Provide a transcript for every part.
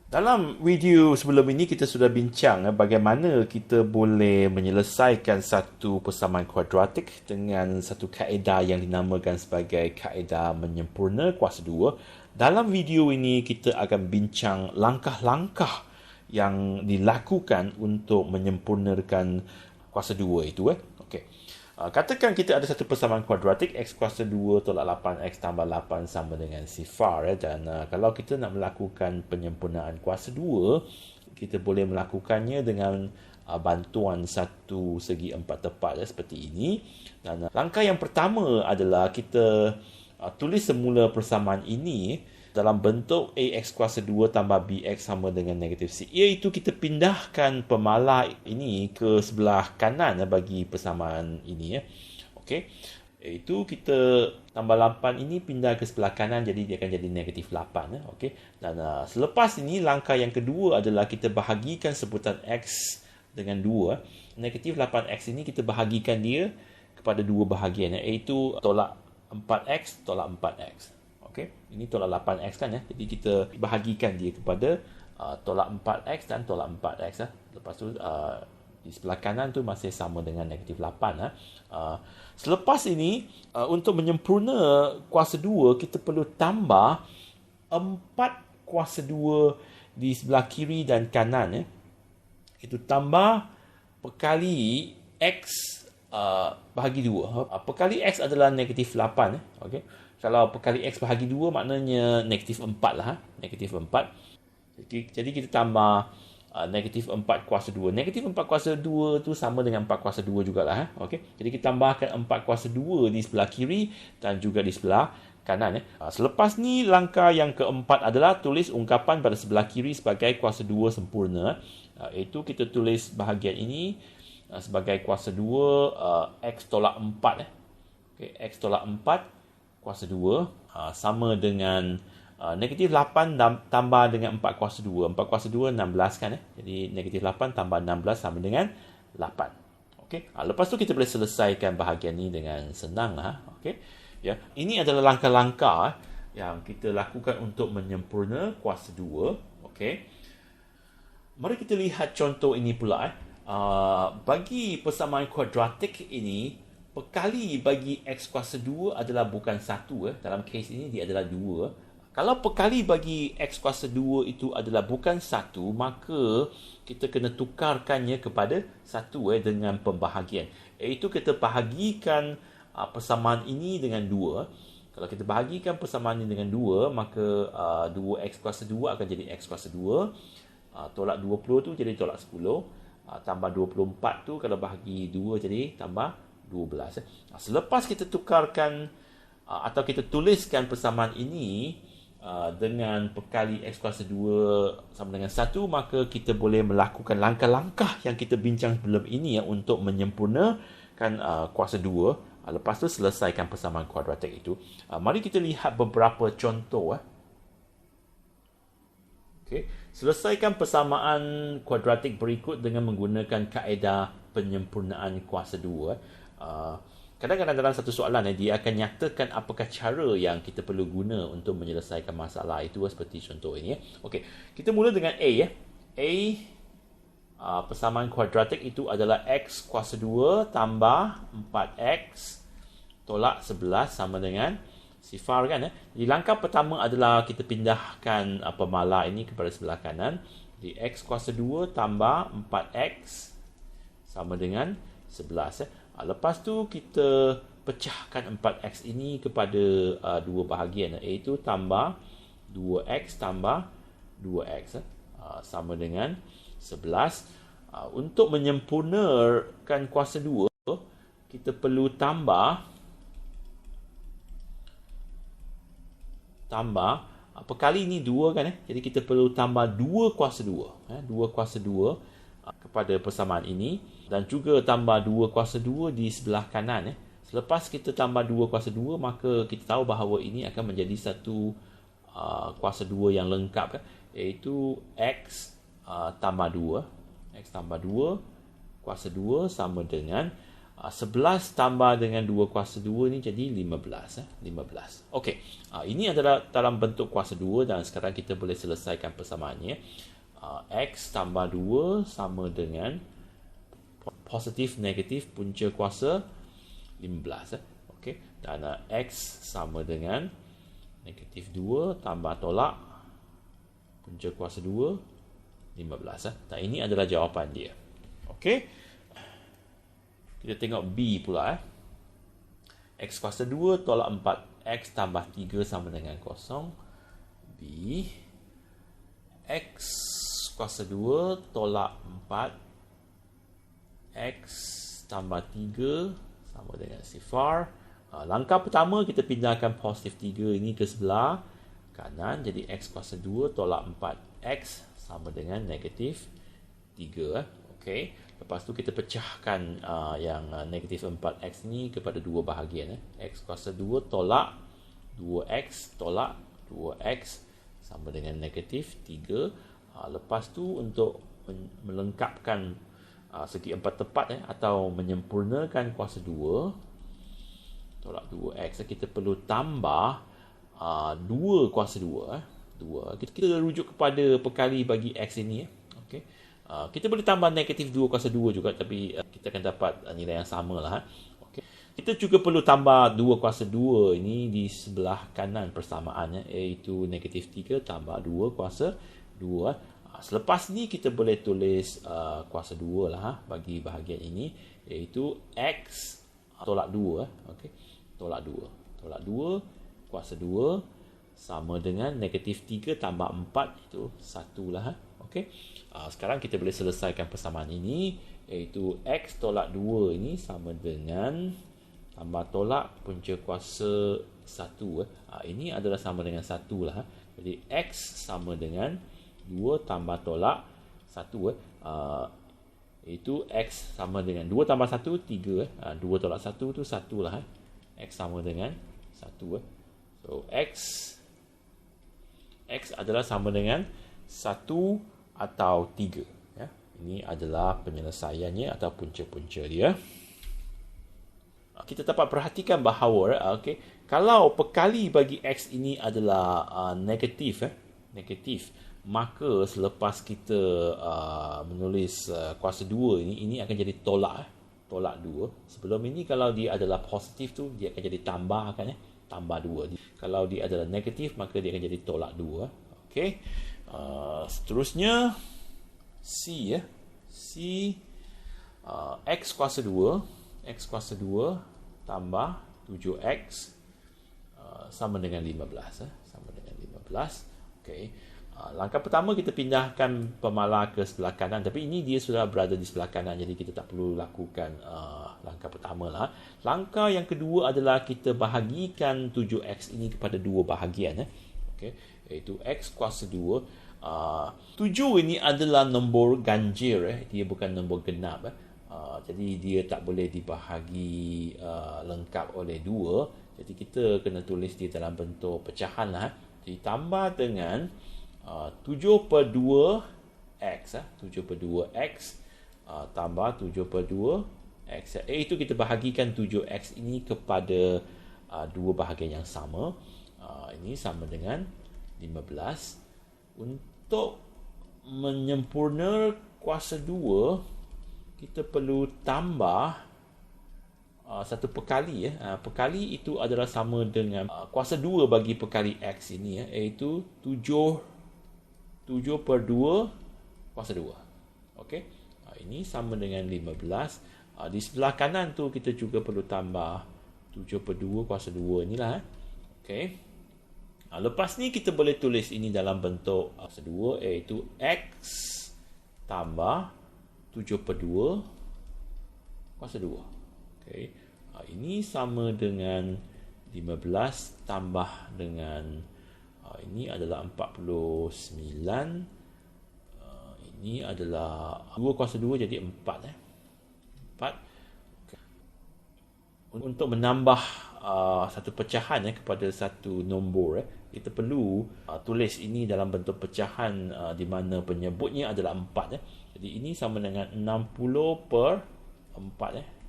Dalam video sebelum ini kita sudah bincang bagaimana kita boleh menyelesaikan satu persamaan kuadratik dengan satu kaedah yang dinamakan sebagai kaedah menyempurna kuasa 2. Dalam video ini kita akan bincang langkah-langkah yang dilakukan untuk menyempurnakan kuasa 2 itu. Okey. Katakan kita ada satu persamaan kuadratik x kuasa 2 tolak 8x tambah 8 sama dengan sifar. Dan kalau kita nak melakukan penyempurnaan kuasa 2, kita boleh melakukannya dengan bantuan satu segi empat tepat seperti ini. Dan langkah yang pertama adalah kita tulis semula persamaan ini dalam bentuk ax kuasa 2 tambah bx sama dengan negatif c. Iaitu kita pindahkan pemalar ini ke sebelah kanan bagi persamaan ini. Okey. Iaitu kita tambah 8 ini pindah ke sebelah kanan, jadi dia akan jadi negatif 8. Okey. Dan selepas ini langkah yang kedua adalah kita bahagikan sebutan x dengan 2. Negatif 8x ini kita bahagikan dia kepada dua bahagian, iaitu tolak 4x tolak 4x. Okey, ini tolak 8x kan ya. Jadi kita bahagikan dia kepada tolak 4x dan tolak 4x. Lepas tu di sebelah kanan tu masih sama dengan negatif 8. Selepas ini untuk menyempurna kuasa 2 kita perlu tambah 4 kuasa 2 di sebelah kiri dan kanan. Itu tambah perkali x bahagi 2. Perkali x adalah negatif 8. Okey. Kalau perkali x bahagi 2 maknanya negatif 4 lah. Negatif 4. Jadi kita tambah negatif 4 kuasa 2. Negatif 4 kuasa 2 tu sama dengan 4 kuasa 2 jugalah. Okay. Jadi kita tambahkan 4 kuasa 2 di sebelah kiri dan juga di sebelah kanan. Selepas ni langkah yang keempat adalah tulis ungkapan pada sebelah kiri sebagai kuasa 2 sempurna. Iaitu kita tulis bahagian ini sebagai kuasa 2 x tolak 4. Okay. X tolak 4 kuasa 2 sama dengan negatif 8 tambah dengan 4 kuasa 2. 4 kuasa 2 16 kan. Jadi negatif 8 tambah 16 sama dengan 8. Okey. Lepas tu kita boleh selesaikan bahagian ni dengan senang lah. Okey. Ya, ini adalah langkah-langkah yang kita lakukan untuk menyempurna kuasa 2. Okey. Mari kita lihat contoh ini pula. Bagi persamaan kuadratik ini, perkali bagi x kuasa 2 adalah bukan 1. Dalam kes ini dia adalah 2. Kalau perkali bagi x kuasa 2 itu adalah bukan 1, maka kita kena tukarkannya kepada 1 dengan pembahagian. Iaitu kita bahagikan persamaan ini dengan 2. Kalau kita bahagikan persamaan ini dengan 2, maka 2x kuasa 2 akan jadi x kuasa 2. Tolak 20 tu jadi tolak 10. Tambah 24 tu kalau bahagi 2 jadi tambah 12. Selepas kita tukarkan atau kita tuliskan persamaan ini dengan perkali x kuasa 2 sama dengan 1, maka kita boleh melakukan langkah-langkah yang kita bincang sebelum ini untuk menyempurnakan kuasa 2. Lepas tu selesaikan persamaan kuadratik itu. Mari kita lihat beberapa contoh. Okay. Selesaikan persamaan kuadratik berikut dengan menggunakan kaedah penyempurnaan kuasa 2. Kadang-kadang dalam satu soalan dia akan nyatakan apakah cara yang kita perlu guna untuk menyelesaikan masalah itu, seperti contoh ini. Okey, kita mula dengan A. Persamaan kuadratik itu adalah x kuasa 2 tambah 4x tolak 11 sama dengan sifar kan. Jadi langkah pertama adalah kita pindahkan pemalar ini kepada sebelah kanan. Jadi x kuasa 2 tambah 4x sama dengan 11. Lepas tu kita pecahkan 4x ini kepada dua bahagian, iaitu tambah 2x tambah 2x sama dengan 11. Untuk menyempurnakan kuasa 2, kita perlu tambah perkali ini 2 kan. Jadi kita perlu tambah 2 kuasa 2. 2 kuasa 2 kepada persamaan ini dan juga tambah 2 kuasa 2 di sebelah kanan. Selepas kita tambah 2 kuasa 2, maka kita tahu bahawa ini akan menjadi satu kuasa 2 yang lengkap, iaitu x tambah 2. X tambah 2 kuasa 2 sama dengan 11 tambah dengan 2 kuasa 2 ni jadi 15. 15. Okey. Ini adalah dalam bentuk kuasa 2 dan sekarang kita boleh selesaikan persamaannya. X tambah 2 sama dengan positif negatif punca kuasa 15. Okey. Dan X sama dengan negatif 2 tambah tolak punca kuasa 2 15. Dan ini adalah jawapan dia. Okey. Kita tengok B pula. X kuasa 2 tolak 4. X tambah 3 sama dengan 0. B. X kuasa 2 tolak 4. X tambah 3 sama dengan 0. Langkah pertama kita pindahkan positif 3 ini ke sebelah kanan. Jadi X kuasa 2 tolak 4. X sama dengan negatif 3. Okey. Lepas tu kita pecahkan yang negatif 4x ni kepada dua bahagian. X kuasa 2 tolak 2x tolak 2x sama dengan negatif 3. Lepas tu untuk melengkapkan segi empat tepat atau menyempurnakan kuasa 2 tolak 2x, kita perlu tambah 2 kuasa 2. Kita rujuk kepada perkali bagi x ini. Okey. Kita boleh tambah negatif 2 kuasa 2 juga, tapi kita akan dapat nilai yang sama lah. Okay. Kita juga perlu tambah 2 kuasa 2 ini di sebelah kanan persamaan, iaitu negatif 3 tambah 2 kuasa 2. Selepas ni kita boleh tulis kuasa 2 lah bagi bahagian ini, iaitu X tolak 2. Okay. Tolak 2 kuasa 2 sama dengan negatif 3 tambah 4, itu 1 lah. Okay. Sekarang kita boleh selesaikan persamaan ini, iaitu X tolak 2 ini sama dengan tambah tolak punca kuasa 1. Ini adalah sama dengan 1 lah. Jadi X sama dengan 2 tambah tolak 1. Itu X sama dengan 2 tambah 1, 3. 2 tolak 1 tu 1 lah. X sama dengan 1. So X adalah sama dengan 1 atau 3. Ya. Ini adalah penyelesaiannya atau punca-punca dia. Kita dapat perhatikan bahawa kalau perkali bagi X ini adalah negatif, maka selepas kita menulis kuasa 2 ini akan jadi tolak 2. Sebelum ini kalau dia adalah positif tu dia akan jadi tambah tambah 2. Kalau dia adalah negatif maka dia akan jadi tolak 2. Okey. Seterusnya C X kuasa 2 tambah 7x sama dengan 15. Okey. Langkah pertama kita pindahkan pemalar ke sebelah kanan, tapi ini dia sudah berada di sebelah kanan, jadi kita tak perlu lakukan langkah pertama lah. Langkah yang kedua adalah kita bahagikan 7x ini kepada dua bahagian. Okey. Iaitu X kuasa 2. 7 ini adalah nombor ganjil, dia bukan nombor genap. Jadi dia tak boleh dibahagi lengkap oleh 2. Jadi kita kena tulis dia dalam bentuk pecahan lah. Jadi tambah dengan 7/2x. 7/2x tambah 7/2x. Itu kita bahagikan 7x ini kepada dua bahagian yang sama. Ini sama dengan 15. Untuk menyempurna kuasa 2, kita perlu tambah satu perkali. Perkali itu adalah sama dengan kuasa 2 bagi perkali x ini, iaitu 7/2 kuasa 2. Okey. Ini sama dengan 15. Di sebelah kanan tu kita juga perlu tambah 7/2 kuasa 2 inilah. Okey. Lepas ni kita boleh tulis ini dalam bentuk kuasa 2, iaitu X tambah 7/2 kuasa 2. Okay. Ini sama dengan 15 tambah dengan ini adalah 49. Ini adalah 2 kuasa 2 jadi 4. 4. Okay. Untuk menambah satu pecahan kepada satu nombor, kita perlu tulis ini dalam bentuk pecahan di mana penyebutnya adalah 4. Jadi ini sama dengan 60/4.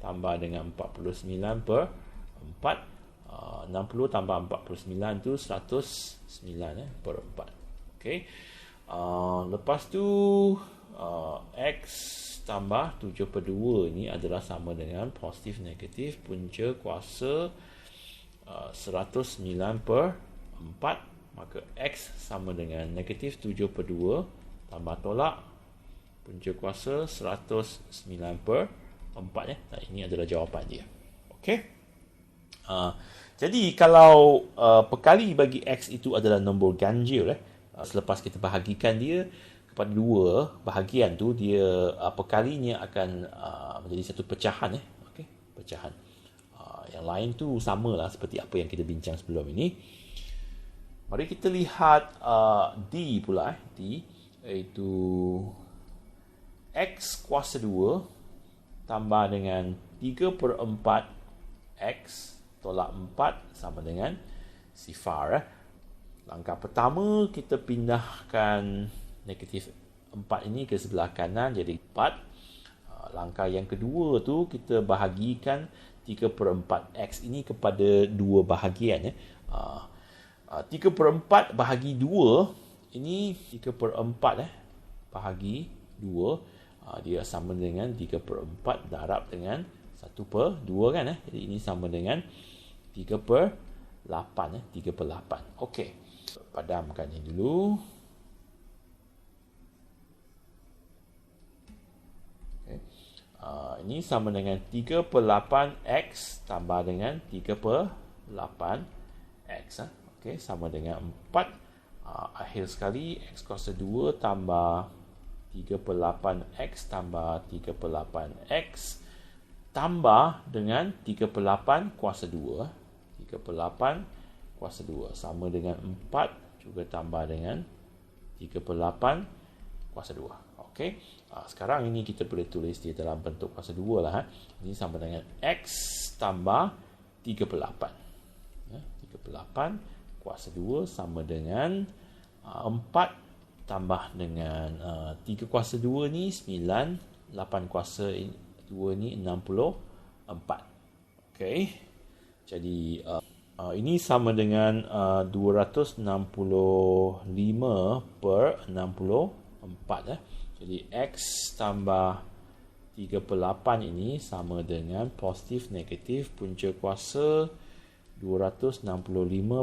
tambah dengan 49 per 4. 60 tambah 49 tu 109 per 4. Okey. Lepas tu X tambah 7 per 2 ini adalah sama dengan positif negatif punca kuasa 109 per 4. Maka X sama dengan negatif 7 per 2 tambah tolak punca kuasa 109 per 4 ya. Nah, ini adalah jawapan dia. Okey. Jadi kalau perkali bagi X itu adalah nombor ganjil selepas kita bahagikan dia kepada dua bahagian tu, dia perkalinya akan menjadi satu pecahan okey, pecahan. Yang lain tu samalah seperti apa yang kita bincang sebelum ini. Mari kita lihat D pula D iaitu X kuasa 2 tambah dengan 3 per 4 X tolak 4 sama dengan sifar. Langkah pertama, kita pindahkan negatif 4 ini ke sebelah kanan jadi 4. Langkah yang kedua tu, kita bahagikan 3 per 4 X ini kepada dua bahagian 3 per 4 bahagi 2 ini 3 per 4 bahagi 2 dia sama dengan 3 per 4 darab dengan 1 per 2 kan jadi ini sama dengan 3 per 8 3 per 8. Okey, padamkan ini dulu. Ini sama dengan 3 per 8 X tambah dengan 3 per 8 X Okey, sama dengan 4. Akhir sekali X kuasa 2 tambah 3 per 8 X tambah 3 per 8 X tambah dengan 3 per 8 kuasa 2 3 per 8 kuasa 2 sama dengan 4 juga tambah dengan 3 per 8 kuasa 2. Okey, sekarang ini kita boleh tulis dia dalam bentuk kuasa 2 lah. Ini sama dengan X tambah 3 per 8 3 per 8 kuasa 2 sama dengan 4 tambah dengan 3 kuasa 2 ni 9, 8 kuasa 2 ni 64. Okey, jadi ini sama dengan 265 per 64 Jadi X tambah 3 per 8 ini sama dengan positif negatif punca kuasa 265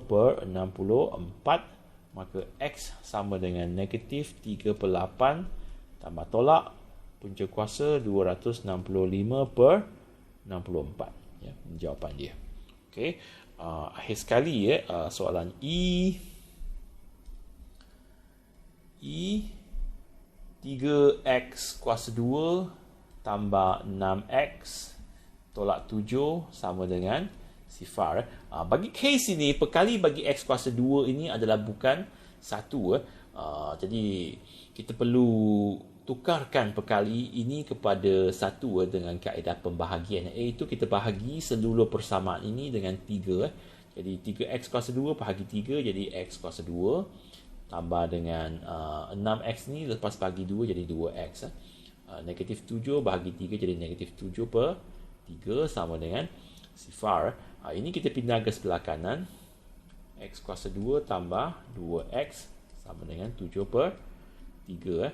per 64. Maka X sama dengan negatif 3 per 8 tambah tolak punca kuasa 265 per 64. Ya, jawapan dia. Okey, akhir sekali soalan E 3X kuasa 2 tambah 6X tolak 7 sama dengan sifar. Bagi case ini, perkali bagi X kuasa 2 ini adalah bukan 1. Jadi, kita perlu tukarkan perkali ini kepada 1 dengan kaedah pembahagian. Iaitu kita bahagi seluruh persamaan ini dengan 3. Jadi, 3X kuasa 2 bahagi 3 jadi X kuasa 2. Tambah dengan 6X ni lepas bagi 2 jadi 2X. Negatif 7 bahagi 3 jadi negatif 7 per 3 sama dengan sifar. Ini kita pindah ke sebelah kanan. X kuasa 2 tambah 2X sama dengan 7 per 3.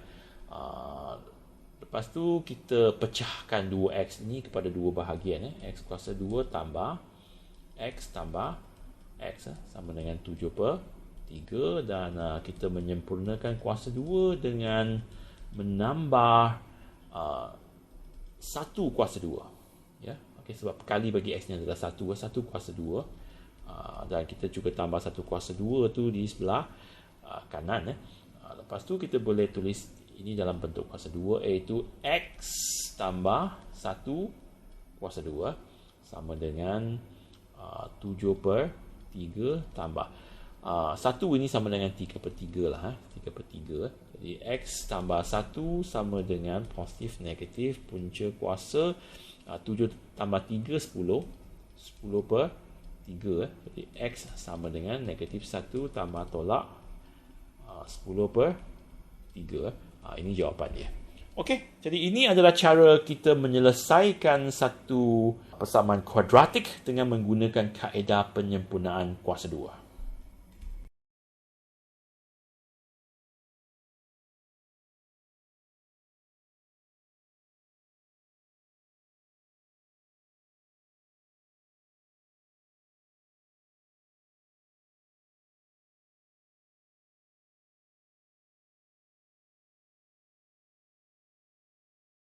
Lepas tu kita pecahkan 2X ni kepada dua bahagian. X kuasa 2 tambah X tambah X sama dengan 7 per 3 dan kita menyempurnakan kuasa 2 dengan menambah 1 kuasa 2 ya. Okey, sebab perkali bagi X ni adalah 1 kuasa 2 dan kita juga tambah 1 kuasa 2 tu di sebelah kanan lepas tu kita boleh tulis ini dalam bentuk kuasa 2 iaitu X tambah 1 kuasa 2 sama dengan 7 per 3 tambah 1 ini sama dengan 3 per 3 lah 3 per 3. Jadi X tambah 1 sama dengan positif negatif punca kuasa 7 tambah 3 10 10 per 3. Jadi X sama dengan negatif 1 tambah tolak 10 per 3. Ini jawapan dia. Okey, jadi ini adalah cara kita menyelesaikan satu persamaan kuadratik dengan menggunakan kaedah penyempurnaan kuasa 2.